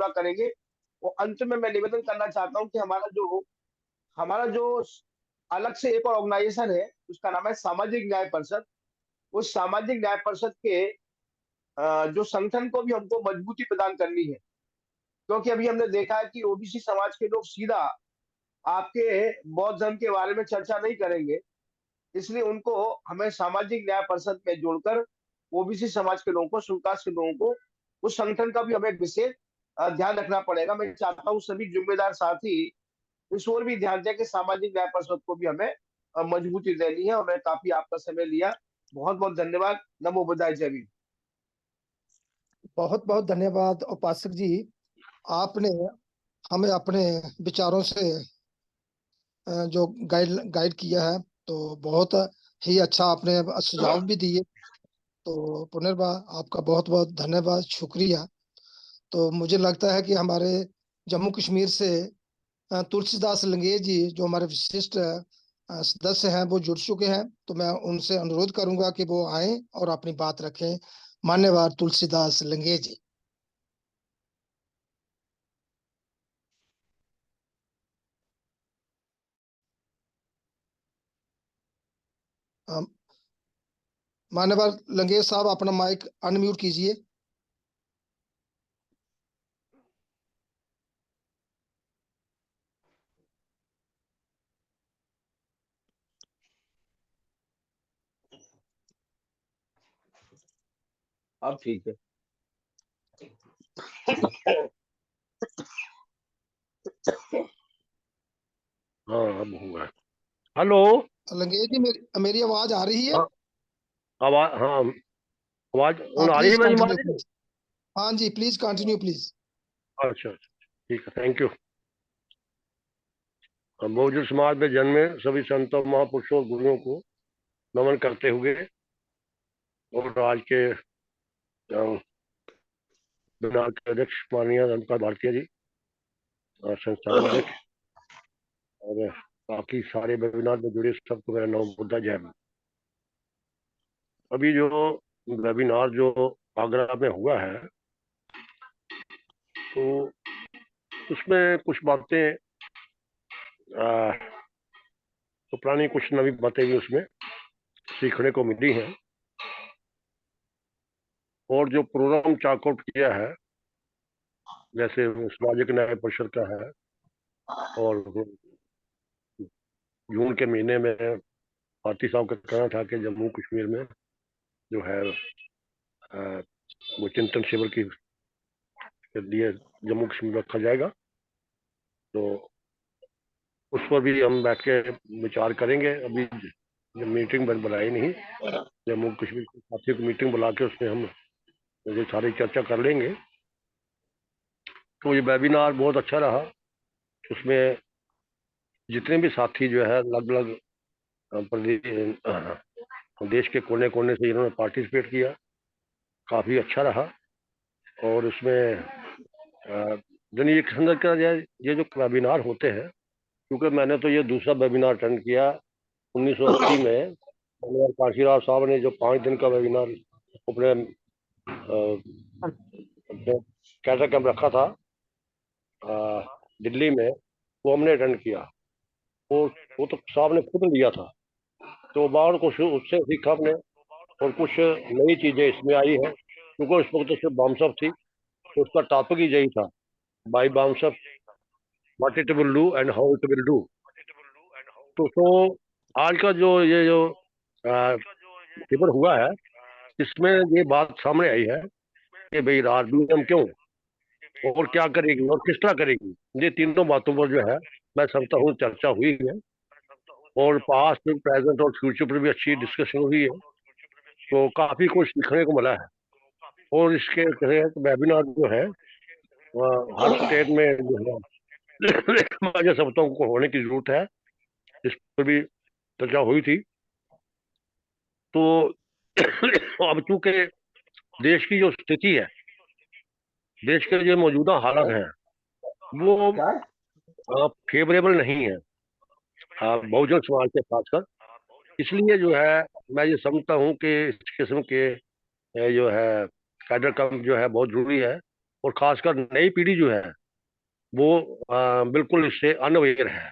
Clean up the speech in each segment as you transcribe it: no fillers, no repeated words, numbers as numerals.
पूरा करेंगे। और अंत में मैं निवेदन करना चाहता हूँ कि हमारा जो अलग से एक और ऑर्गेनाइजेशन है, उसका नाम है सामाजिक न्याय परिषद। उस सामाजिक न्याय परिषद के जो संगठन को भी हमको मजबूती प्रदान करनी है, क्योंकि अभी हमने देखा है कि ओबीसी समाज के लोग सीधा आपके बौद्ध धर्म के बारे में चर्चा नहीं करेंगे। इसलिए उनको हमें सामाजिक न्याय परिषद में जोड़कर ओबीसी समाज के लोगों को, सुनकास्ट के लोगों को, उस संगठन का भी हमें विशेष ध्यान रखना पड़ेगा। मैं चाहता हूँ सभी जिम्मेदार साथी इस ओर भी ध्यान दें कि सामाजिक न्याय परिषद को भी हमें मजबूती देनी है। और मैं काफी आपका समय लिया, बहुत बहुत धन्यवाद। नमो बुद्धाय, जय भीम। बहुत बहुत धन्यवाद उपासक जी, आपने हमें अपने विचारों से जो गाइड किया है, तो बहुत ही अच्छा आपने सुझाव भी दिए। तो पुनर्बार आपका बहुत बहुत धन्यवाद, शुक्रिया। तो मुझे लगता है कि हमारे जम्मू कश्मीर से तुलसीदास लंगेज जी, जो हमारे विशिष्ट सदस्य हैं, वो जुड़ चुके हैं। तो मैं उनसे अनुरोध करूंगा कि वो आए और अपनी बात रखें। मान्यवर तुलसीदास लंगेज जी। मान्यवर लंगेज साहब, अपना माइक अनम्यूट कीजिए। अब ठीक है। हाँ, अब हुआ। हेलो लंगेज जी, मेरी आवाज आ रही है? हाँ, आवाज, हाँ, आवाज आ रही है प्लीज मेरी कंटिन्यू आवाज? प्लीज। हाँ जी, प्लीज कंटिन्यू प्लीज। अच्छा, ठीक है, थैंक यू। हम बहुजन समाज में जन्मे सभी संतों, महापुरुषों और गुरुओं को नमन करते हुए, और आज के वेबिनार के अध्यक्ष माननीय रमका भारतीय जी, संस्थापक अध्यक्ष, और बाकी सारे वेबिनार में जुड़े सबको मेरा नमो बुद्धा, जय भीम। अभी जो वेबिनार जो आगरा में हुआ है, तो उसमें कुछ बातें तो पुरानी, कुछ नवी बातें भी उसमें सीखने को मिली हैं। और जो प्रोग्राम चार्ट किया है, जैसे सामाजिक न्याय परिषद का है, और जून के महीने में भारती साहब का कहना था कि जम्मू कश्मीर में जो है वो चिंतन शिविर के लिए जम्मू कश्मीर रखा जाएगा। तो उस पर भी हम बैठ के विचार करेंगे। अभी मीटिंग बनाई नहीं, जम्मू कश्मीर के साथियों की मीटिंग बुला के उसमें हम ये सारी चर्चा कर लेंगे। तो ये वेबिनार बहुत अच्छा रहा। उसमें जितने भी साथी जो है अलग अलग देश के कोने कोने से इन्होंने पार्टिसिपेट किया, काफ़ी अच्छा रहा। और उसमें यानी एक समझ कर जाए, ये जो वेबिनार होते हैं, क्योंकि मैंने तो ये दूसरा वेबिनार अटेंड किया 1980 में। काशीराव साहब ने जो 5 दिन का वेबिनार अपने कैटर कैंप रखा था दिल्ली में, वो हमने अटेंड किया। वो वो तो साहब ने खुद लिया था। तो बाहर कुछ उससे सीखा हमने, और कुछ नई चीजें इसमें आई है, क्योंकि उस वक्त तो सिर्फ बामसप थी। तो उसका टॉपिक ही यही था, by BAMCEF, what it will do and how it will do. तो आज का जो ये जो पेपर हुआ है, इसमें ये बात सामने आई है कि भाई आरबीएम क्यों, और क्या करेगी, और किस तरह करेगी। ये तीनों बातों पर जो है मैं समझता हूँ चर्चा हुई है, और पास्ट, प्रेजेंट और फ्यूचर पर भी अच्छी डिस्कशन हुई है। तो काफी कुछ सीखने को मिला है। और इसके तहत वेबिनार जो है हर स्टेट में जो है मैं समझता हूँ को होने की जरूरत है। इस पर भी चर्चा हुई थी। तो अब चूंकि देश की जो स्थिति है, देश के जो मौजूदा हालात हैं, वो फेवरेबल नहीं है बहुजन समाज के खासकर। इसलिए जो है मैं ये समझता हूँ कि इस किस्म के जो है कैडर कैंप जो है बहुत जरूरी है। और खासकर नई पीढ़ी जो है वो बिल्कुल इससे अनअवेयर है।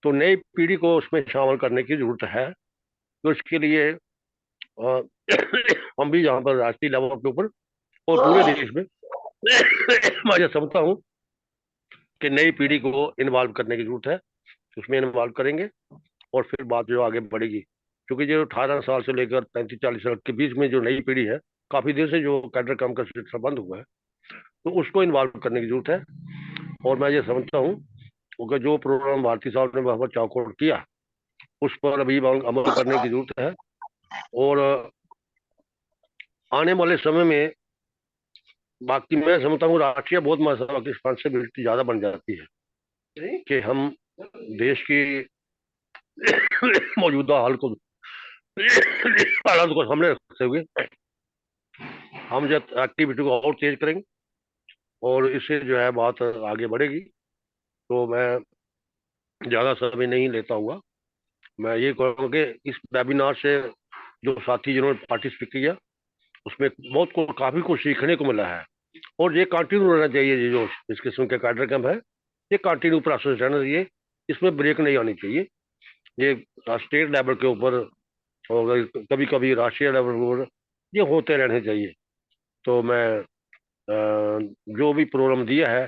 तो नई पीढ़ी को उसमें शामिल करने की जरूरत है। तो इसके लिए हम भी यहाँ पर राष्ट्रीय लेवल के ऊपर और पूरे देश में मैं ये समझता हूँ कि नई पीढ़ी को इन्वॉल्व करने की जरूरत है। उसमें इन्वॉल्व करेंगे और फिर बात जो आगे बढ़ेगी, क्योंकि जो 18 साल से लेकर 35-40 साल के बीच में जो नई पीढ़ी है, काफी देर से जो कैडर काम का सिलसिला बंद हुआ है, तो उसको इन्वॉल्व करने की जरूरत है। और मैं ये समझता हूँ कि जो प्रोग्राम भारती साहब ने वहां पर चौकआउट किया, उस पर अभी अमल करने की जरूरत है। और आने वाले समय में बाकी मैं समझता हूँ राष्ट्रीय बौद्ध महासभा की रिस्पॉन्सिबिलिटी ज्यादा बन जाती है कि हम देश की मौजूदा हालत को सामने रखते हुए हम जब एक्टिविटी को और तेज करेंगे और इससे जो है बात आगे बढ़ेगी। तो मैं ज्यादा समय नहीं लेता हुआ मैं ये कहूँगा कि इस वेबिनार से जो साथी जिन्होंने पार्टिसिपेट किया, उसमें बहुत को काफी कुछ सीखने को मिला है। और ये कंटिन्यू रहना चाहिए। ये जो इस किस्म के कैडर कैंप है, ये कंटिन्यू प्रोसेस रहना चाहिए, इसमें ब्रेक नहीं आनी चाहिए। ये स्टेट लेवल के ऊपर और कभी कभी राष्ट्रीय लेवल पर ये होते रहने चाहिए। तो मैं जो भी प्रोग्राम दिया है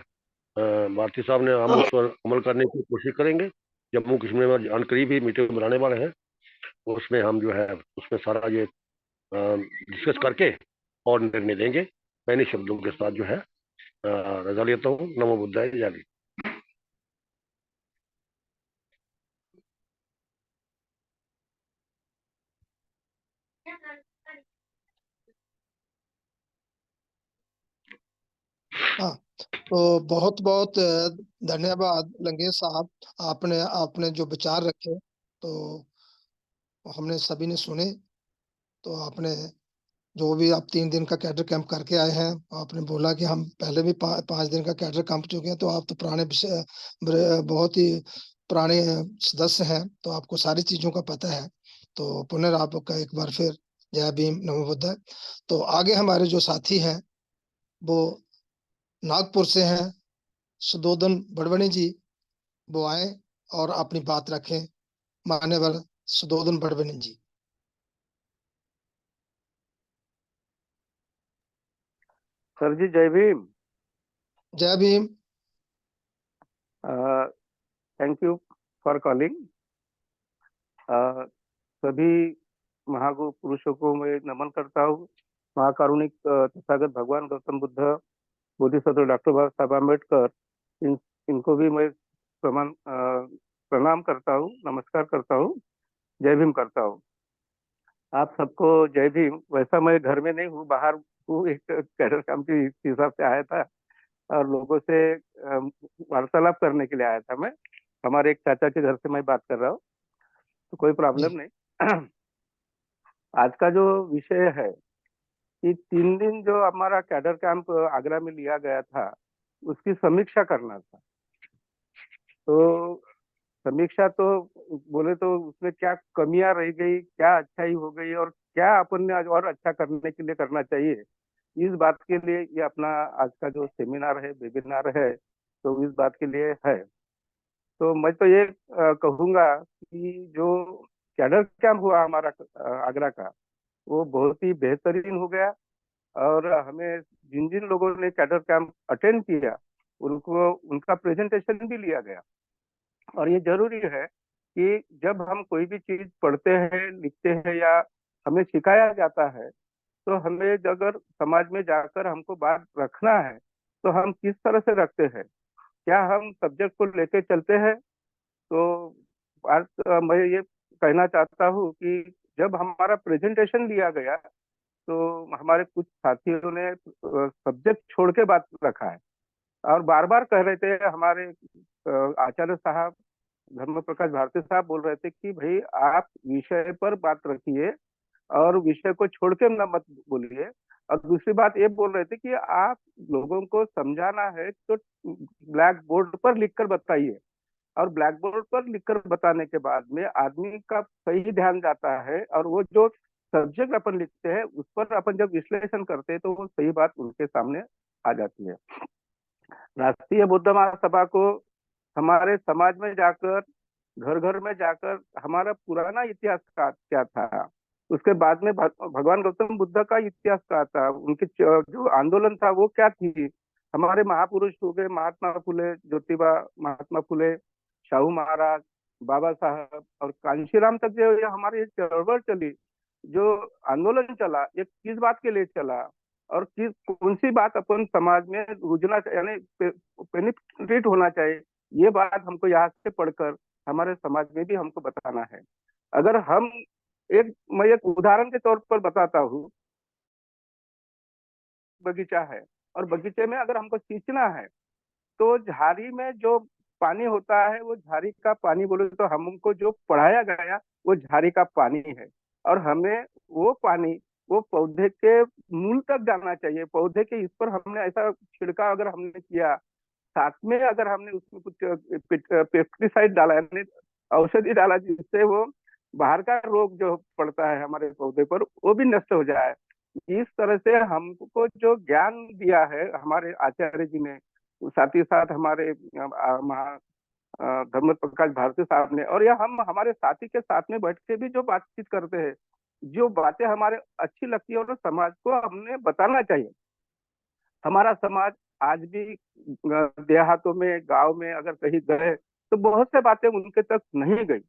भारती साहब ने, हम उस पर अमल करने की कोशिश करेंगे। जम्मू कश्मीर में अनकरीब ही मीटिंग बनाने वाले हैं, उसमें हम जो है उसमें सारा ये डिस्कस करके और निर्णय लेंगे। मैं इन शब्दों के साथ जो है रजा लेता हूँ। नमो बुद्धाय जय। हाँ, तो बहुत बहुत धन्यवाद लंगेश साहब। आपने आपने जो विचार रखे तो हमने सभी ने सुने। तो आपने जो भी आप 3 दिन का कैडर कैंप करके आए हैं, आपने बोला कि हम पहले भी 5 दिन का कैडर कैंप चुके हैं, तो आप तो पुराने बहुत ही पुराने सदस्य हैं, तो आपको सारी चीजों का पता है। तो पुनः आपका एक बार फिर जय भीम नमो बुद्धाय। तो आगे हमारे जो साथी हैं वो नागपुर से हैं, सुदोधन बड़वनी जी। वो आए और अपनी बात रखें। मान्यवर सुदोधन बड़वनी जी। सर जी जय भीम। जय Bhim. Thank you for calling. सभी महापुरुषों को मैं नमन करता हूँ। महाकारुणिक तथागत भगवान गौतम बुद्ध, बोधिसत्व डॉक्टर बाबा साहब आम्बेडकर, इनको भी मैं प्रणाम करता हूँ, नमस्कार करता हूँ, जय भीम करता हूँ। आप सबको जय भीम। वैसा मैं घर में नहीं हूँ, बाहर हूँ, एक कैडर काम के हिसाब से आया था और लोगों से वार्तालाप करने के लिए आया था मैं। हमारे एक चाचा के घर से मैं बात कर रहा हूँ, तो कोई प्रॉब्लम नहीं। आज का जो विषय है कि 3 दिन जो हमारा कैडर कैंप आगरा में लिया गया था, उसकी समीक्षा करना था। तो समीक्षा तो बोले तो उसमें क्या कमियां रह गई, क्या अच्छाई हो गई और क्या अपन ने आज और अच्छा करने के लिए करना चाहिए, इस बात के लिए ये अपना आज का जो सेमिनार है, वेबिनार है, तो इस बात के लिए है। तो मैं तो ये कहूंगा कि जो कैडर कैंप हुआ हमारा आगरा का, वो बहुत ही बेहतरीन हो गया। और हमें जिन जिन लोगों ने कैडर कैंप अटेंड किया, उनको उनका प्रेजेंटेशन भी लिया गया। और ये जरूरी है कि जब हम कोई भी चीज पढ़ते हैं, लिखते हैं या हमें सिखाया जाता है, तो हमें अगर समाज में जाकर हमको बात रखना है, तो हम किस तरह से रखते हैं। क्या हम सब्जेक्ट को लेके चलते हैं। तो बात मैं ये कहना चाहता हूँ कि जब हमारा प्रेजेंटेशन लिया गया, तो हमारे कुछ साथियों ने सब्जेक्ट छोड़ के बात रखा है और बार बार कह रहे थे। हमारे आचार्य साहब धर्म प्रकाश भारती साहब बोल रहे थे कि भाई आप विषय पर बात रखिए और विषय को छोड़ के ना मत बोलिए। और दूसरी बात ये बोल रहे थे कि आप लोगों को समझाना है तो ब्लैक बोर्ड पर लिखकर बताइए। और ब्लैक बोर्ड पर लिखकर बताने के बाद में आदमी का सही ध्यान जाता है और वो जो सब्जेक्ट अपन लिखते हैं उस पर अपन जब विश्लेषण करते हैं तो वो सही बात उनके सामने आ जाती है। राष्ट्रीय बौद्ध महासभा को हमारे समाज में जाकर, घर घर में जाकर हमारा पुराना इतिहास का क्या था, उसके बाद में भगवान गौतम बुद्ध का इतिहास क्या था, उनकी जो आंदोलन था वो क्या थी, हमारे महापुरुष हो गए महात्मा फुले, ज्योतिबा, महात्मा फुले, शाहू महाराज, बाबा साहब और कांशीराम तक जो ये हमारी चळवळ चली, जो आंदोलन चला, ये किस बात के लिए चला और किस कौन सी बात अपन समाज में रुजना यानी पेनिट्रेट होना चाहिए, ये बात हमको यहाँ से पढ़कर हमारे समाज में भी हमको बताना है। अगर हम मैं एक उदाहरण के तौर पर बताता हूँ, बगीचा है और बगीचे में अगर हमको सींचना है तो झाड़ी में जो पानी होता है वो झाड़ी का पानी बोले तो हमको जो पढ़ाया गया वो झाड़ी का पानी है, और हमें वो पानी वो पौधे के मूल तक जाना चाहिए। पौधे के इस पर हमने ऐसा छिड़काव अगर हमने किया, साथ में अगर हमने उसमें कुछ पेस्टिसाइड डाला यानी औषधि डाला जिससे वो बाहर का रोग जो पड़ता है हमारे पौधे पर वो भी नष्ट हो जाए, इस तरह से हमको जो ज्ञान दिया है हमारे आचार्य जी ने, साथ ही साथ हमारे धर्म प्रकाश भारती साहब ने, और यह हम हमारे साथी के साथ में बैठ के भी जो बातचीत करते हैं, जो बातें हमारे अच्छी लगती है और समाज को हमने बताना चाहिए। हमारा समाज आज भी देहातों में, गांव में अगर कहीं गए तो बहुत से बातें उनके तक नहीं गई।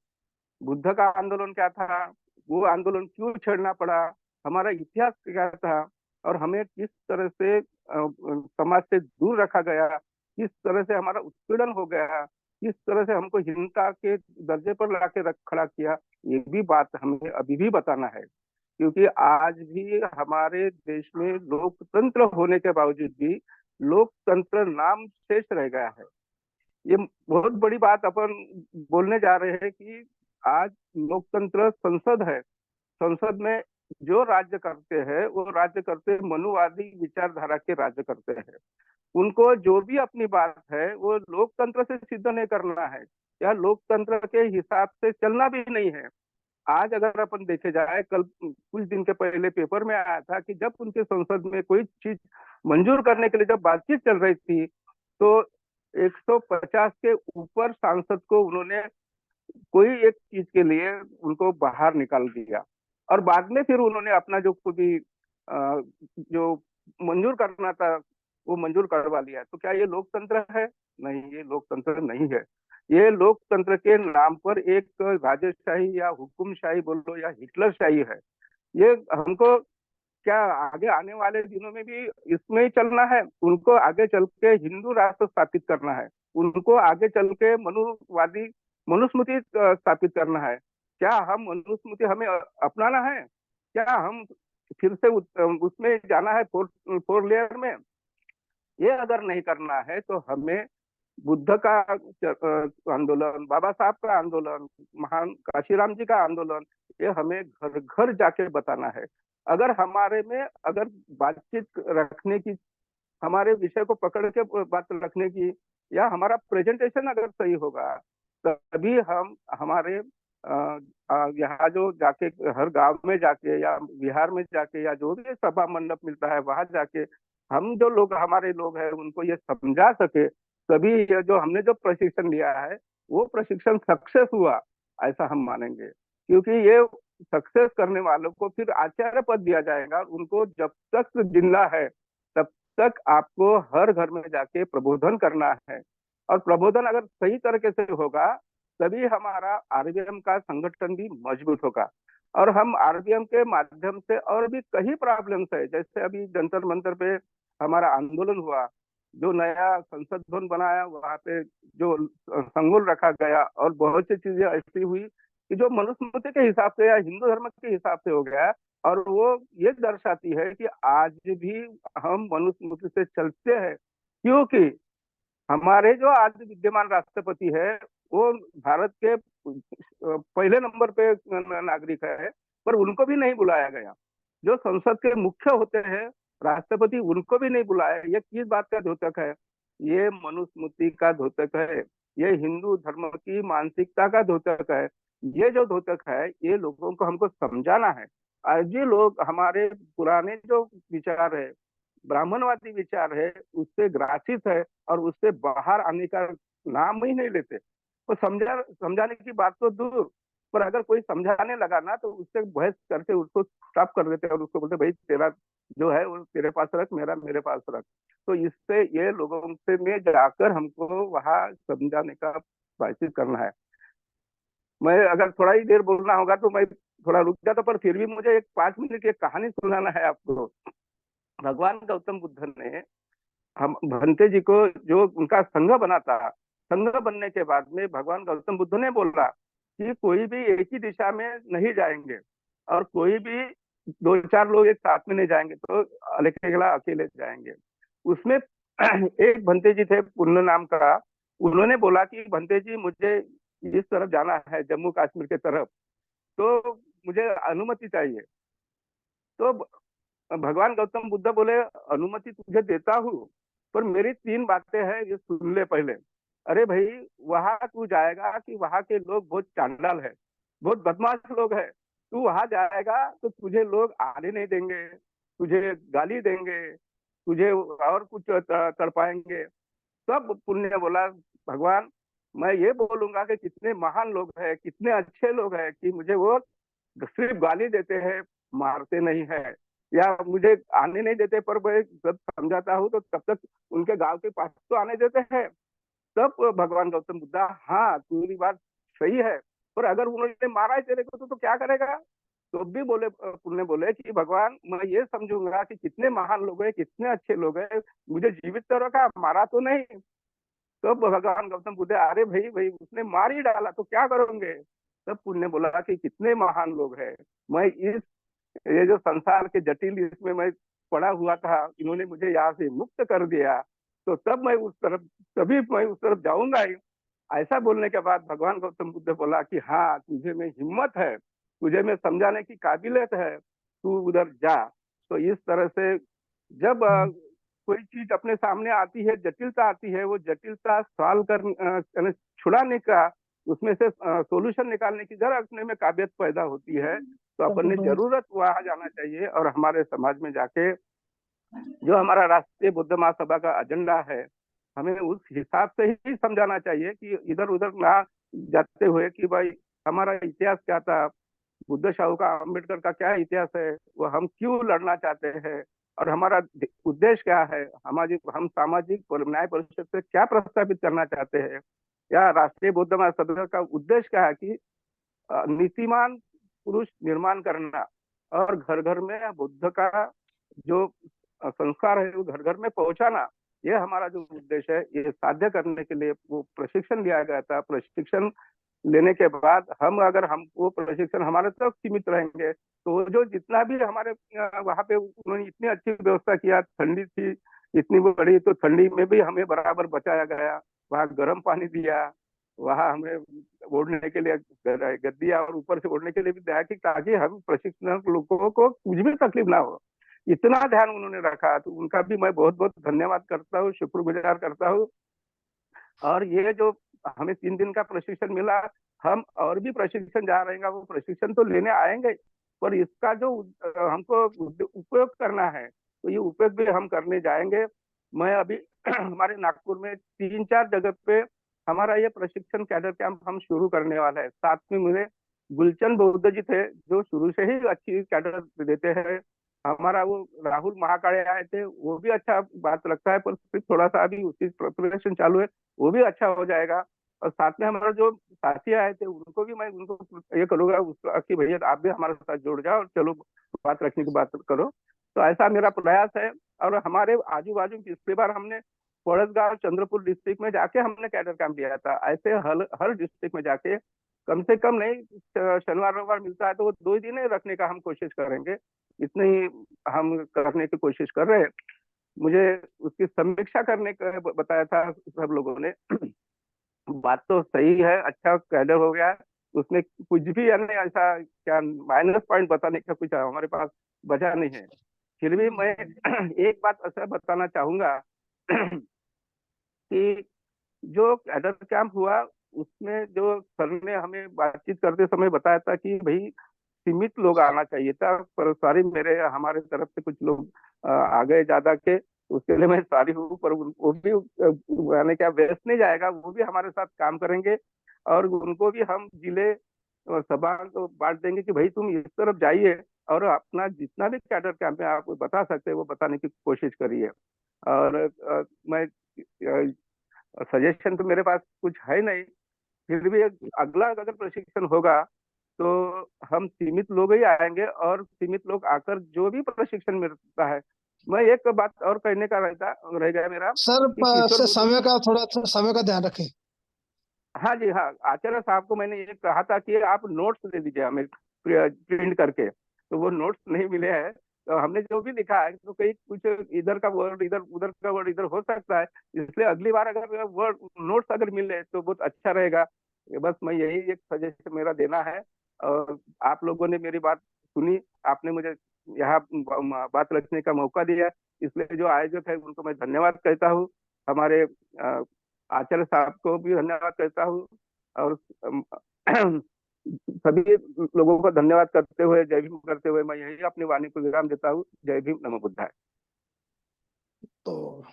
बुद्ध का आंदोलन क्या था, वो आंदोलन क्यों छेड़ना पड़ा, हमारा इतिहास क्या था, और हमें किस तरह से समाज से दूर रखा गया, किस तरह से हमारा उत्पीड़न हो गया, किस तरह से हमको हिंसा के दर्जे पर लाके रख खड़ा किया, ये भी बात हमें अभी भी बताना है। क्योंकि आज भी हमारे देश में लोकतंत्र होने के बावजूद भी लोकतंत्र नाम शेष रह गया है। ये बहुत बड़ी बात अपन बोलने जा रहे हैं कि आज लोकतंत्र संसद है, संसद में जो राज्य करते हैं वो राज्य करते मनुवादी विचारधारा के राज्य करते हैं। उनको जो भी अपनी बात है वो लोकतंत्र से सिद्ध नहीं करना है या लोकतंत्र के हिसाब से चलना भी नहीं है। आज अगर अपन देखे जाए, कल कुछ दिन के पहले पेपर में आया था कि जब उनके संसद में कोई चीज मंजूर करने के लिए जब बातचीत चल रही थी तो 150 के ऊपर सांसद को उन्होंने कोई एक चीज के लिए उनको बाहर निकाल दिया, और बाद में फिर उन्होंने अपना जो खुद ही जो मंजूर करना था वो मंजूर करवा लिया। तो क्या ये लोकतंत्र है? नहीं, ये लोकतंत्र नहीं है। ये लोकतंत्र के नाम पर एक राजशाही या हुकुमशाही बोलो या हिटलरशाही है। ये हमको क्या आगे आने वाले दिनों में भी इसमें ही चलना है? उनको आगे चल के हिंदू राष्ट्र स्थापित करना है, उनको आगे चल के मनुवादी मनुस्मृति स्थापित करना है। क्या हम मनुस्मृति हमें अपनाना है? क्या हम फिर से उसमें जाना है फोर लेयर में? ये अगर नहीं करना है तो हमें बुद्ध का आंदोलन, बाबा साहब का आंदोलन, महान काशीराम जी का आंदोलन, ये हमें घर घर जाके बताना है। अगर हमारे में अगर बातचीत रखने की, हमारे विषय को पकड़ के बात रखने की, या हमारा प्रेजेंटेशन अगर सही होगा तभी हम हमारे यहाँ जो जाके हर गांव में जाके या बिहार में जाके या जो भी सभा मंडप मिलता है वहां जाके हम जो लोग हमारे लोग हैं उनको ये समझा सके, तभी ये जो हमने जो प्रशिक्षण लिया है वो प्रशिक्षण सक्सेस हुआ ऐसा हम मानेंगे। क्योंकि ये सक्सेस करने वालों को फिर आचार्य पद दिया जाएगा। उनको जब तक जिंदा है तब तक आपको हर घर में जाके प्रबोधन करना है, और प्रबोधन अगर सही तरीके से होगा तभी हमारा आरबीएम का संगठन भी मजबूत होगा। और हम आरबीएम के माध्यम से और भी कई प्रॉब्लम्स है, जैसे अभी जंतर मंतर पे हमारा आंदोलन हुआ, जो नया संसद भवन बनाया वहां पे जो संगुल रखा गया, और बहुत सी चीजें ऐसी हुई कि जो मनुस्मृति के हिसाब से या हिंदू धर्म के हिसाब से हो गया, और वो ये दर्शाती है कि आज भी हम मनुस्मृति से चलते हैं। क्योंकि हमारे जो आज विद्यमान राष्ट्रपति है वो भारत के पहले नंबर पे नागरिक है, पर उनको भी नहीं बुलाया गया। जो संसद के मुख्य होते हैं राष्ट्रपति, उनको भी नहीं बुलाया। ये किस बात का द्योतक है? ये मनुस्मृति का द्योतक है, ये हिंदू धर्म की मानसिकता का द्योतक है। ये जो द्योतक है ये लोगों को हमको समझाना है। आज ये लोग हमारे पुराने जो विचार है, ब्राह्मणवादी विचार है उससे ग्रासित है और उससे बाहर आने का नाम ही नहीं लेते। तो समझाने की बात तो दूर, पर अगर कोई समझाने लगा ना तो उससे बहस करके उसको स्टॉप कर देते हैं और उसको बोलते भाई तेरा जो है वो तेरे पास रख, मेरा मेरे पास रख। तो इससे ये लोगों से में जाकर हमको वहां समझाने का बातचीत करना है। मैं अगर थोड़ा ही देर बोलना होगा तो मैं थोड़ा रुक जाता, पर फिर भी मुझे एक 5 मिनट की एक कहानी सुनाना है आपको। भगवान गौतम बुद्ध ने हम भंते जी को जो उनका संघ बना था, संघ बनने के बाद में भगवान गौतम बुद्ध ने बोला कि कोई भी एक ही दिशा में नहीं जाएंगे और कोई भी दो चार लोग एक साथ में नहीं जाएंगे, तो अकेला अकेले जाएंगे। उसमें एक भंते जी थे पुण्य नाम का, उन्होंने बोला कि भंते जी मुझे इस तरफ जाना है, जम्मू कश्मीर के तरफ, तो मुझे अनुमति चाहिए। तो भगवान गौतम बुद्ध बोले अनुमति तुझे देता हूँ, पर मेरी 3 बातें हैं, ये सुन ले पहले। अरे भाई, वहां तू जाएगा कि वहां के लोग बहुत चांडाल है, बहुत बदमाश लोग है। तू वहां जाएगा तो तुझे लोग आने नहीं देंगे, तुझे गाली देंगे, तुझे और कुछ तड़पाएंगे। सब पुण्य बोला भगवान, मैं ये बोलूंगा कि कितने महान लोग हैं, कितने अच्छे लोग हैं कि मुझे वो सिर्फ गाली देते हैं, मारते नहीं है, या मुझे आने नहीं देते, पर मैं जब समझाता हूँ तो तब तक उनके गांव के पास तो आने देते हैं। तब भगवान गौतम बुद्धा, हाँ तुम्हारी बात सही है, पर अगर उन्होंने मारा है तेरे को तो क्या करेगा? तो भी बोले पुण्य बोले कि भगवान मैं ये समझूंगा कि कितने महान लोग हैं, कितने अच्छे लोग हैं, मुझे जीवित तो रखा, मारा तो नहीं। तो भगवान गौतम बुद्ध, अरे भाई भाई उसने मार ही डाला तो क्या करोगे? तब पुण्य बोला कि कितने महान लोग हैं, मैं इस ये जो संसार के जटिल इसमें मैं पड़ा हुआ था, इन्होंने मुझे यहाँ से मुक्त कर दिया, तो तब मैं उस तरफ, तभी मैं उस तरफ जाऊंगा ही। ऐसा बोलने के बाद भगवान गौतम बुद्ध बोला कि हाँ तुझे में हिम्मत है, तुझे में समझाने की काबिलियत है, तू उधर जा। तो इस तरह से जब कोई चीज अपने सामने आती है, जटिलता आती है, वो जटिलता सॉल्व कर छुड़ाने का, उसमें से सोल्यूशन निकालने की जरा अपने में काबिलियत पैदा होती है, तो अपन ने जरूरत वहां जाना चाहिए। और हमारे समाज में जाके जो हमारा राष्ट्रीय बुद्ध महासभा का एजेंडा है, हमें उस हिसाब से ही समझाना चाहिए कि इधर उधर ना जाते हुए कि भाई हमारा इतिहास क्या था, बुद्ध शाहू का, अम्बेडकर का क्या इतिहास है, वो हम क्यों लड़ना चाहते हैं, और हमारा उद्देश्य क्या है, हमारी हम सामाजिक न्याय परिषद से क्या प्रस्तावित करना चाहते हैं, या राष्ट्रीय बौद्ध महासभा का उद्देश्य क्या है कि नीतिमान पुरुष निर्माण करना, और घर घर में बुद्ध का जो संस्कार है वो घर घर में पहुंचाना, ये हमारा जो उद्देश्य है। ये साध्य करने के लिए वो प्रशिक्षण लिया गया था। प्रशिक्षण लेने के बाद हम वो प्रशिक्षण हमारे तक सीमित रहेंगे, तो जो जितना भी हमारे वहाँ पे उन्होंने इतनी अच्छी व्यवस्था किया, ठंडी थी इतनी बड़ी, तो ठंडी में भी हमें बराबर बचाया गया, वहाँ गर्म पानी दिया, वहाँ हमें ओढ़ने के लिए गद्दिया और ऊपर से ओढ़ने के लिए भी दिया, कि ताकि हम प्रशिक्षण लोगों को कुछ भी तकलीफ ना हो। इतना ध्यान उन्होंने रखा, तो उनका भी मैं बहुत बहुत धन्यवाद करता हूँ, शुक्रगुजार करता हूँ। और ये जो हमें 3 दिन का प्रशिक्षण मिला, हम और भी प्रशिक्षण जा रहे हैं, वो प्रशिक्षण तो लेने आएंगे, पर इसका जो हमको उपयोग करना है, तो ये उपयोग भी हम करने जाएंगे। मैं अभी हमारे नागपुर में 3-4 जगह पे हमारा ये प्रशिक्षण कैडर कैंप हम शुरू करने वाला है। साथ में मुझे गुलचंद बौद्ध जी थे जो शुरू से ही अच्छी कैडर देते हैं। हमारा वो राहुल महाकाळे आए थे, वो भी अच्छा बात लगता है, पर फिर थोड़ा सा अभी उसकी प्रिपरेशन चालू है, वो भी अच्छा हो जाएगा। और साथ में हमारा जो साथी आए थे उनको भी मैं उनको ये करूंगा कि भैया आप भी हमारे साथ जुड़ जाओ, चलो बात रखने की बात करो। तो ऐसा मेरा प्रयास है। और हमारे आजू बाजू पिछली बार हमने पड़सगांव चंद्रपुर डिस्ट्रिक्ट में जाके हमने कैडर कैंप लिया था। ऐसे हर डिस्ट्रिक्ट में जाके कम से कम नहीं, शनिवार रविवार मिलता है तो वो 2 ही दिन रखने का हम कोशिश करेंगे, इतनी हम करने की कोशिश कर रहे हैं। मुझे उसकी समीक्षा करने का बताया था सब लोगों ने। बात तो सही है, अच्छा कैडर हो गया है, उसमें कुछ भी यानी ऐसा क्या माइनस पॉइंट बताने का कुछ हमारे पास बचा नहीं है। फिर भी मैं एक बात ऐसा बताना चाहूंगा कि जो कैडर कैंप हुआ उसमें जो सर ने हमें बातचीत करते समय बताया था कि भाई सीमित लोग आना चाहिए था, पर सॉरी मेरे हमारे तरफ से कुछ लोग आ गए ज्यादा के, उसके लिए मैं सॉरी हूँ। पर वो भी यानी क्या व्यस्त नहीं जाएगा, वो भी हमारे साथ काम करेंगे, और उनको भी हम जिले और सभा को बांट देंगे कि भाई तुम इस तरफ जाइए और अपना जितना भी कैडर कैंप में आप बता सकते हैं वो बताने की कोशिश करिए। और मैं सजेशन तो मेरे पास कुछ है नहीं, फिर भी अगला अगर प्रशिक्षण होगा तो हम सीमित लोग ही आएंगे, और सीमित लोग आकर जो भी प्रशिक्षण मिलता है। मैं एक बात और कहने का रहता रह गया मेरा सर कि किशोर समय का थोड़ा समय का ध्यान रखें। हाँ जी हाँ, आचार्य साहब को मैंने ये कहा था कि आप नोट्स दे दीजिए हमें प्रिंट करके, तो वो नोट्स नहीं मिले हैं। तो हमने जो भी लिखा है तो कहीं कुछ इधर का वर्ड इधर, उधर का वर्ड इधर हो सकता है, इसलिए अगली बार अगर वर्ड नोट्स अगर मिले तो बहुत अच्छा रहेगा। बस मैं यही एक सजेशन मेरा देना है। और आप लोगों ने मेरी बात सुनी, आपने मुझे यहाँ बात रखने का मौका दिया, इसलिए जो आयोजक है उनको मैं धन्यवाद कहता हूँ। हमारे आचार्य साहब को भी धन्यवाद कहता हूँ, और सभी लोगों को धन्यवाद करते हुए, जय भीम करते हुए मैं यही अपनी वाणी को विराम देता हूँ। जय भीम, नमो बुद्धाय। तो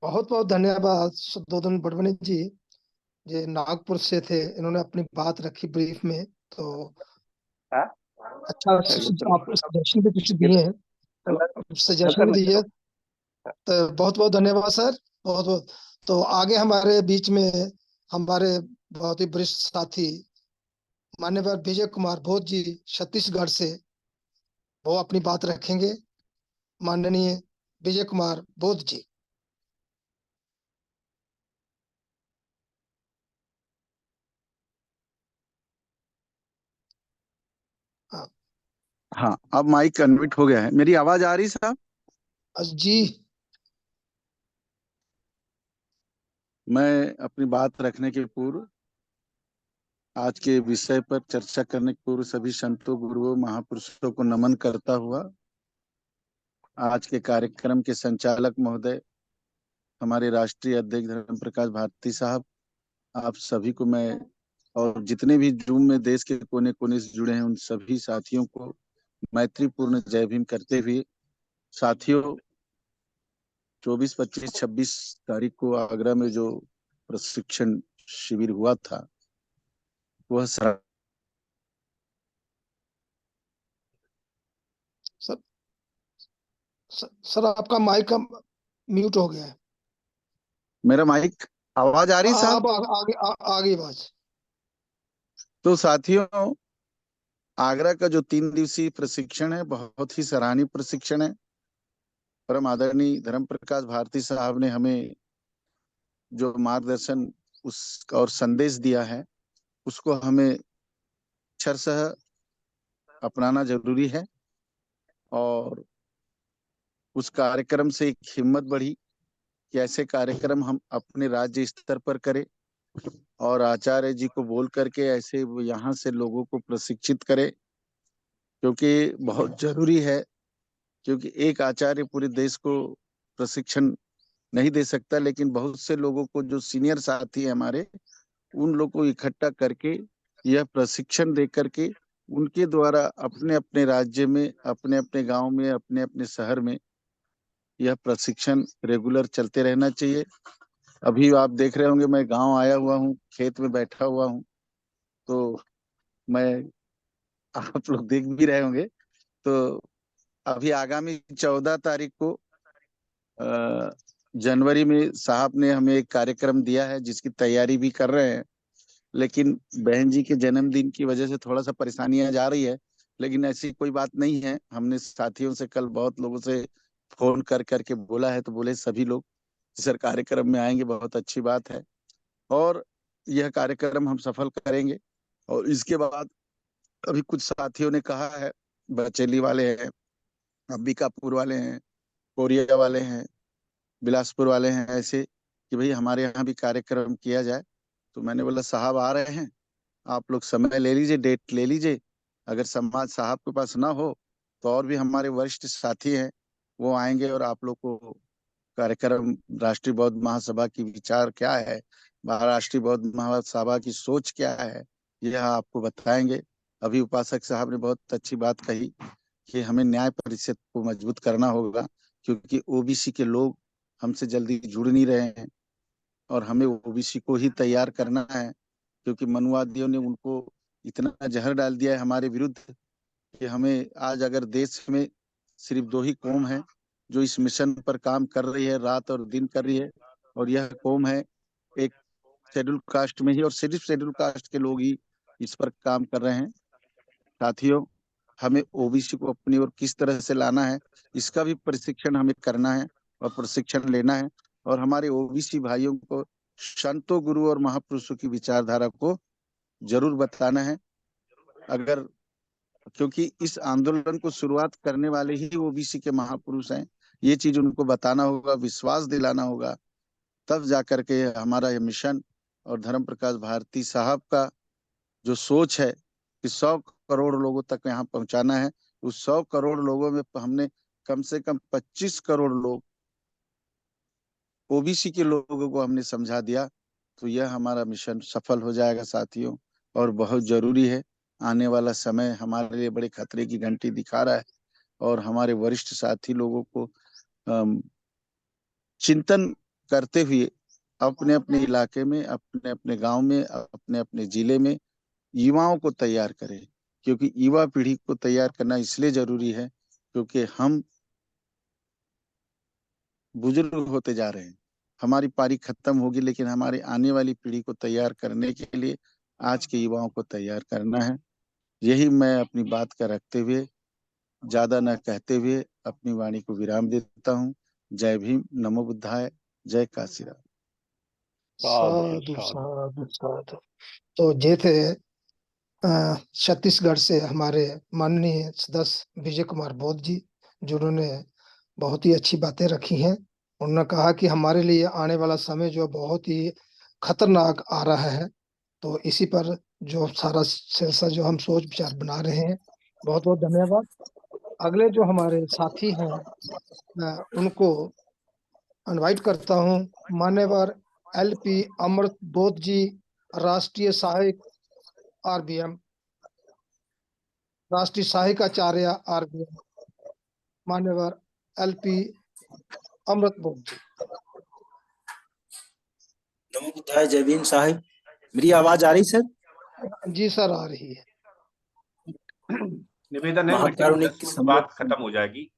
बहुत बहुत धन्यवाद शुद्धोधन बड़वनी जी, ये नागपुर से थे, इन्होंने अपनी बात रखी ब्रीफ में। तो हाँ? अच्छा आप सजेशन भी कुछ दिए हैं, तो सजेशन भी दिए, तो बहुत बहुत धन्यवाद सर, बहुत बहुत। तो आगे हमारे बीच में हमारे बहुत ही वरिष्ठ साथी माननीय विजय कुमार बोध जी छत्तीसगढ़ से, वो अपनी बात रखेंगे। माननीय विजय कुमार बोध जी। हाँ हाँ, अब माइक अनम्यूट हो गया है। मेरी आवाज आ रही साहब? जी। मैं अपनी बात रखने के पूर्व, आज के विषय पर चर्चा करने के पूर्व सभी संतों, गुरुओं, महापुरुषों को नमन करता हुआ, आज के कार्यक्रम के संचालक महोदय, हमारे राष्ट्रीय अध्यक्ष धर्म प्रकाश भारती साहब, आप सभी को मैं, और जितने भी जूम में देश के कोने कोने से जुड़े हैं उन सभी साथियों को मैत्रीपूर्ण जय भीम करते हुए, साथियों 24, 25, 26 तारीख को आगरा में जो प्रशिक्षण शिविर हुआ था वह सर सर आपका माइक का म्यूट हो गया है। मेरा माइक आवाज आ रही साहब? अब आगे आगे आवाज। तो साथियों, आगरा का जो 3 दिवसीय प्रशिक्षण है बहुत ही सराहनीय प्रशिक्षण है। परम आदरणीय धर्म प्रकाश भारती साहब ने हमें जो मार्गदर्शन उस और संदेश दिया है उसको हमें अक्षरशः अपनाना जरूरी है। और उस कार्यक्रम से एक हिम्मत बढ़ी कि ऐसे कार्यक्रम हम अपने राज्य स्तर पर करें, और आचार्य जी को बोल करके ऐसे यहाँ से लोगों को प्रशिक्षित करें, क्योंकि बहुत जरूरी है। क्योंकि एक आचार्य पूरे देश को प्रशिक्षण नहीं दे सकता, लेकिन बहुत से लोगों को, जो सीनियर साथी है हमारे, उन लोगों को इकट्ठा करके यह प्रशिक्षण दे करके उनके द्वारा अपने अपने राज्य में, अपने अपने गांव में, अपने अपने शहर में यह प्रशिक्षण रेगुलर चलते रहना चाहिए। अभी आप देख रहे होंगे मैं गांव आया हुआ हूँ, खेत में बैठा हुआ हूँ, तो मैं, आप लोग देख भी रहे होंगे, तो अभी आगामी 14 तारीख को जनवरी में साहब ने हमें एक कार्यक्रम दिया है जिसकी तैयारी भी कर रहे हैं, लेकिन बहन जी के जन्मदिन की वजह से थोड़ा सा परेशानियां जा रही है। लेकिन ऐसी कोई बात नहीं है, हमने साथियों से कल बहुत लोगों से फोन कर करके बोला है, तो बोले सभी लोग सर कार्यक्रम में आएंगे, बहुत अच्छी बात है, और यह कार्यक्रम हम सफल करेंगे। और इसके बाद अभी कुछ साथियों ने कहा है, बचेली वाले हैं, अंबिकापुर वाले हैं, कोरिया वाले हैं, बिलासपुर वाले हैं, ऐसे कि भाई हमारे यहाँ भी कार्यक्रम किया जाए। तो मैंने बोला साहब आ रहे हैं, आप लोग समय ले लीजिए, डेट ले लीजिए। अगर समाज साहब के पास ना हो तो और भी हमारे वरिष्ठ साथी हैं, वो आएंगे और आप लोग को कार्यक्रम, राष्ट्रीय बौद्ध महासभा की विचार क्या है, राष्ट्रीय बौद्ध महासभा की सोच क्या है, यह आपको बताएंगे। अभी उपासक साहब ने बहुत अच्छी बात कही कि हमें न्याय परिषद को मजबूत करना होगा, क्योंकि ओबीसी के लोग हमसे जल्दी जुड़ नहीं रहे हैं और हमें ओबीसी को ही तैयार करना है, क्योंकि मनुवादियों ने उनको इतना जहर डाल दिया है हमारे विरुद्ध कि हमें आज अगर देश में सिर्फ 2 ही कौम है जो इस मिशन पर काम कर रही है, रात और दिन कर रही है, और यह कौम है एक शेड्यूल कास्ट में ही, और सिर्फ शेड्यूल कास्ट के लोग ही इस पर काम कर रहे हैं। साथियों, हमें ओबीसी को अपनी ओर किस तरह से लाना है, इसका भी प्रशिक्षण हमें करना है और प्रशिक्षण लेना है, और हमारे ओबीसी भाइयों को संतों, गुरु और महापुरुषों की विचारधारा को जरूर बताना है। अगर क्योंकि इस आंदोलन को शुरुआत करने वाले ही ओबीसी के महापुरुष हैं, ये चीज उनको बताना होगा, विश्वास दिलाना होगा, तब जाकर के हमारा ये मिशन और धर्म प्रकाश भारती साहब का जो सोच है कि 100 करोड़ लोगों तक यहाँ पहुंचाना है, उस 100 करोड़ लोगों में हमने कम से कम 25 करोड़ लोग ओबीसी के लोगों को हमने समझा दिया, तो यह हमारा मिशन सफल हो जाएगा साथियों। और बहुत जरूरी है, आने वाला समय हमारे लिए बड़े खतरे की घंटी दिखा रहा है, और हमारे वरिष्ठ साथी लोगों को चिंतन करते हुए अपने अपने इलाके में, अपने अपने गांव में, अपने अपने जिले में युवाओं को तैयार करें, क्योंकि युवा पीढ़ी को तैयार करना इसलिए जरूरी है क्योंकि हम बुजुर्ग होते जा रहे हैं, हमारी पारी खत्म होगी, लेकिन हमारी आने वाली पीढ़ी को तैयार करने के लिए आज के युवाओं को तैयार करना है। यही मैं अपनी बात का रखते हुए, ज्यादा न कहते हुए अपनी वाणी को विराम देता हूँ। जय भीम, नमो बुद्धाय, जय काशीराम। साधु साधु साधु। तो ये थे छत्तीसगढ़ से हमारे माननीय सदस्य विजय कुमार बोध जी, जिन्होंने बहुत ही अच्छी बातें रखी हैं। उन्होंने कहा कि हमारे लिए आने वाला समय जो बहुत ही खतरनाक आ रहा है, तो इसी पर जो सारा सिलसिला जो हम सोच विचार बना रहे हैं। बहुत बहुत धन्यवाद। अगले जो हमारे साथी हैं, मैं उनको इनवाइट करता हूँ। मान्यवर एलपी अमृत बोध जी, राष्ट्रीय सहायक आरबीएम, राष्ट्रीय सहायक आचार्य आरबीएम, मान्यवर एलपी अमृत बोध जी। नमो बुद्धाय, जय भीम साहिब। मेरी आवाज आ रही सर? जी सर, आ रही है। निवेदन है, मीटिंग महाकारुणिक 10 मिनट बाद खत्म हो जाएगी।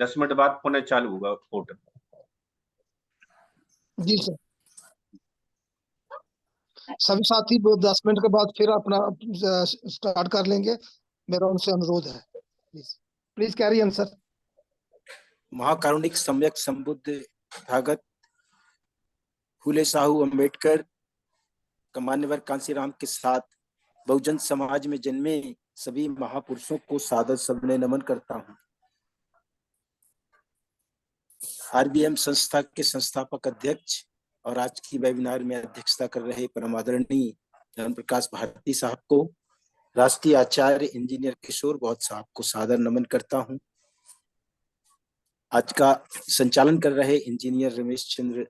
10 मिनट बाद पुनः चालू होगा पोर्टल। जी सर, सभी साथी वो 10 मिनट के बाद फिर अपना स्टार्ट कर लेंगे। मेरा उनसे अनुरोध है, please please carry on sir. महाकारुणिक सम्यक संबुद्ध तथागत फूले साहू अम्बेडकर का मान्यवर कांसीराम के साथ बहुजन समाज में जन्मे सभी महापुरुषों को सादर सबने नमन करता हूँ। आरबीएम संस्था के संस्थापक अध्यक्ष और आज की वेबिनार में अध्यक्षता कर रहे परम आदरणीय धर्म प्रकाश भारती साहब को, राष्ट्रीय आचार्य इंजीनियर किशोर बौद्ध साहब को सादर नमन करता हूँ। आज का संचालन कर रहे इंजीनियर रमेश चंद्र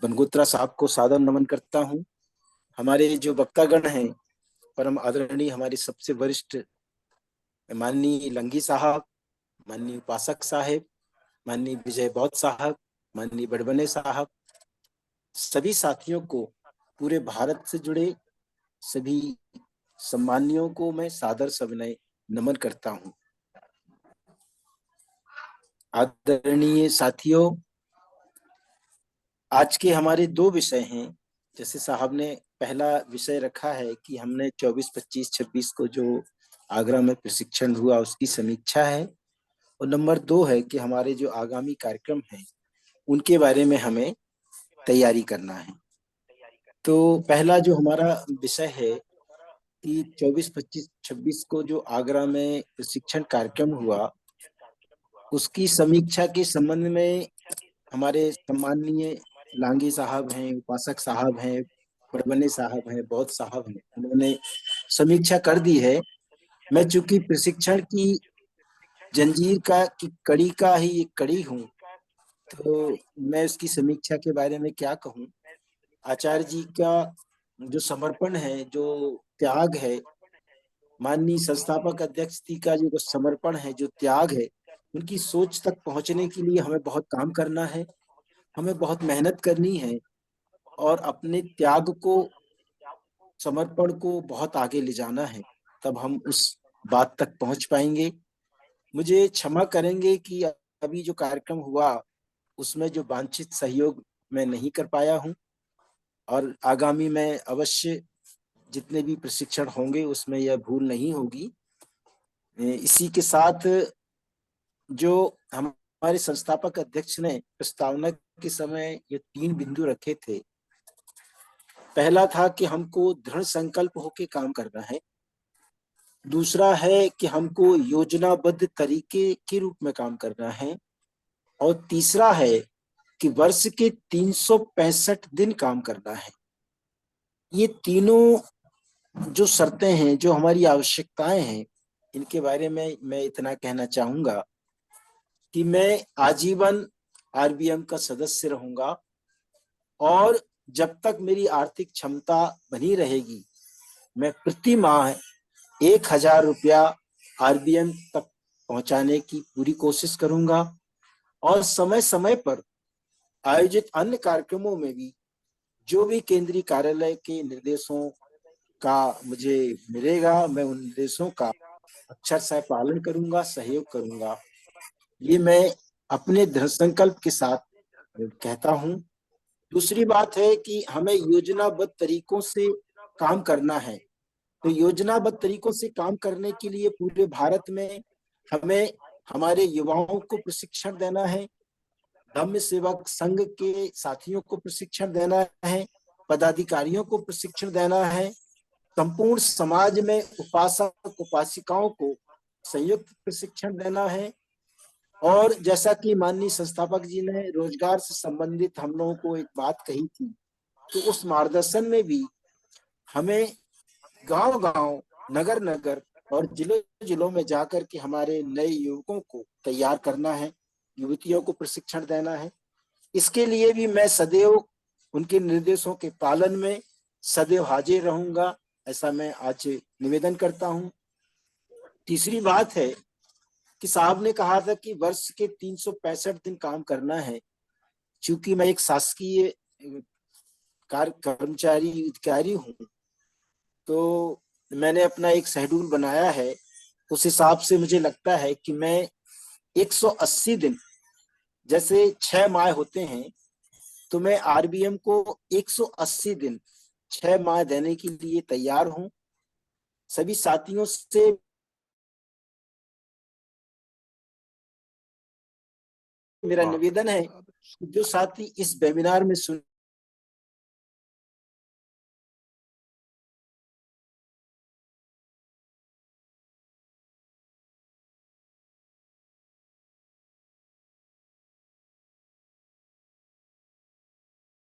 बनगोत्रा साहब को सादर नमन करता हूँ। हमारे जो वक्तागण हैं, परम आदरणीय हमारे सबसे वरिष्ठ माननीय लंगी साहब, माननीय उपासक साहेब, माननीय विजय बौद्ध साहब, माननीय बड़बने साहब, सभी साथियों को, पूरे भारत से जुड़े सभी सम्मानियों को मैं सादर सविनय नमन करता हूं। आदरणीय साथियों, आज के हमारे 2 विषय हैं। जैसे साहब ने पहला विषय रखा है कि हमने 24, 25, 26 को जो आगरा में प्रशिक्षण हुआ उसकी समीक्षा है, और नंबर 2 है कि हमारे जो आगामी कार्यक्रम हैं उनके बारे में हमें तैयारी करना है। तो पहला जो हमारा विषय है कि 24, 25, 26 को जो आगरा में प्रशिक्षण कार्यक्रम हुआ उसकी समीक्षा के संबंध में हमारे सम्माननीय लांगी साहब हैं, उपासक साहब हैं, बड़बने साहब हैं, बौद्ध साहब हैं, उन्होंने समीक्षा कर दी है। मैं चूंकि प्रशिक्षण की जंजीर की कड़ी का ही एक कड़ी हूँ, तो मैं उसकी समीक्षा के बारे में क्या कहूँ। आचार्य जी का जो समर्पण है, जो त्याग है, माननीय संस्थापक अध्यक्ष जी का जो समर्पण है, जो त्याग है, उनकी सोच तक पहुंचने के लिए हमें बहुत काम करना है, हमें बहुत मेहनत करनी है और अपने त्याग को, समर्पण को बहुत आगे ले जाना है, तब हम उस बात तक पहुंच पाएंगे। मुझे क्षमा करेंगे कि अभी जो कार्यक्रम हुआ उसमें जो वांछित सहयोग मैं नहीं कर पाया हूं, और आगामी में अवश्य जितने भी प्रशिक्षण होंगे उसमें यह भूल नहीं होगी। इसी के साथ जो हमारे संस्थापक अध्यक्ष ने प्रस्तावना के समय ये 3 बिंदु रखे थे, पहला था कि हमको दृढ़ संकल्प होकर काम करना है, दूसरा है कि हमको योजनाबद्ध तरीके के रूप में काम करना है, और तीसरा है कि वर्ष के 365 दिन काम करना है। ये तीनों जो शर्तें हैं, जो हमारी आवश्यकताएं हैं, इनके बारे में मैं इतना कहना चाहूंगा कि मैं आजीवन आरबीएम का सदस्य रहूंगा, और जब तक मेरी आर्थिक क्षमता बनी रहेगी मैं प्रति माह 1000 रुपया आरबीएम तक पहुंचाने की पूरी कोशिश करूंगा, और समय समय पर आयोजित अन्य कार्यक्रमों में भी जो भी केंद्रीय कार्यालय के निर्देशों का मुझे मिलेगा, मैं उन निर्देशों का अक्षरशः पालन करूंगा, सहयोग करूंगा। ये मैं अपने दृढ़ संकल्प के साथ कहता हूं। दूसरी बात है कि हमें योजनाबद्ध तरीकों से काम करना है। तो योजनाबद्ध तरीकों से काम करने के लिए पूरे भारत में हमें हमारे युवाओं को प्रशिक्षण देना है, धम्म सेवक संघ के साथियों को प्रशिक्षण देना है, पदाधिकारियों को प्रशिक्षण देना है, संपूर्ण समाज में उपासक उपासिकाओं को संयुक्त प्रशिक्षण देना है, और जैसा कि माननीय संस्थापक जी ने रोजगार से संबंधित हम लोगों को एक बात कही थी, तो उस मार्गदर्शन में भी हमें गांव-गांव, नगर-नगर और जिलों में जाकर के हमारे नए युवकों को तैयार करना है, युवतियों को प्रशिक्षण देना है। इसके लिए भी मैं सदैव उनके निर्देशों के पालन में सदैव हाजिर रहूंगा, ऐसा मैं आज निवेदन करता हूं। तीसरी बात है कि साहब ने कहा था कि वर्ष के 365 दिन काम करना है। चूंकि मैं एक शासकीय कर्मचारी अधिकारी हूं, तो मैंने अपना एक शेड्यूल बनाया है। उस हिसाब से मुझे लगता है कि मैं 180 दिन, जैसे 6 माह होते हैं, तो मैं आरबीएम को 180 दिन 6 माह देने के लिए तैयार हूं। सभी साथियों से मेरा निवेदन है कि जो साथी इस वेबिनार में सुन